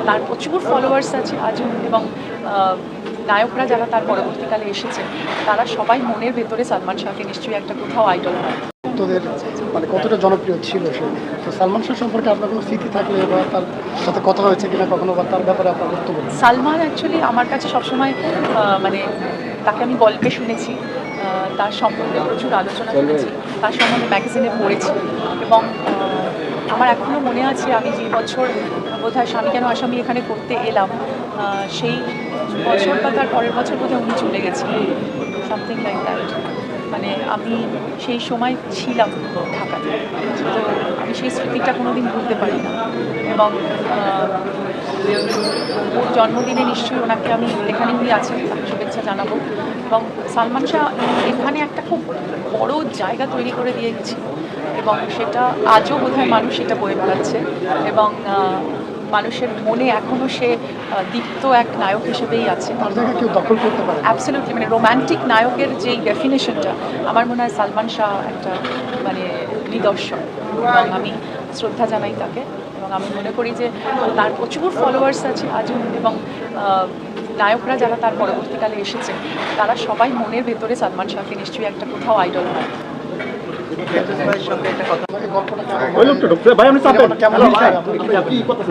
তার প্রচুর ফলোয়ার্স আছে আজও, এবং নায়করা যারা তার পরবর্তীকালে এসেছে তারা সবাই মনের ভেতরে সালমান শাহকে নিশ্চয়ই একটা কোথাও আইডল হয়। তোদের মানে কতটা জনপ্রিয় ছিল সে, তো সালমান শাহ সম্পর্কে আপনার কোনো স্মৃতি থাকলে বা তার সাথে কথা হয়েছে কিনা কখনো, বা তার ব্যাপারে আপনার বক্তব্য? সালমান অ্যাকচুয়ালি আমার কাছে সবসময় মানে তাকে আমি গল্পে শুনেছি, তার সম্বন্ধে প্রচুর আলোচনা শুনেছি, তার সম্বন্ধে ম্যাগাজিনে পড়েছি, এবং আমার এখনও মনে আছে আমি যে বছর বোধহয় স্বামী কেন আসামি এখানে করতে এলাম, সেই বছর বা তার পরের বছর বোধহয় উনি চলে গেছিলেন, সামথিং লাইক দ্যাট। মানে আমি সেই সময় ছিলাম ঢাকাতে, তো আমি সেই স্মৃতিটা কোনোদিন ভুলতে পারি না। এবং ওর জন্মদিনে নিশ্চয়ই ওনাকে আমি, এখানে উনি আছেন, তাকে শুভেচ্ছা জানাবো। এবং সালমান শাহ এখানে একটা খুব বড় জায়গা তৈরি করে দিয়ে গেছিল, এবং সেটা আজও বোধহয় মানুষ এটা বয়ে বেড়াচ্ছে, এবং মানুষের মনে এখনও সে দীপ্ত এক নায়ক হিসেবেই আছে। তার জায়গায় কেউ দখল করতে পারে? অ্যাবসলিউটলি, মানে রোম্যান্টিক নায়কের যেই ডেফিনেশনটা আমার মনে হয় সালমান শাহ একটা মানে নিদর্শন, এবং আমি শ্রদ্ধা জানাই তাকে। এবং আমি মনে করি যে তার প্রচুর ফলোয়ার্স আছে আজও, এবং নায়করা যারা তার পরবর্তীকালে এসেছে তারা সবাই মনের ভেতরে সালমান শাহকে নিশ্চয়ই একটা কোথাও আইডল হয়। ভাই, আপনি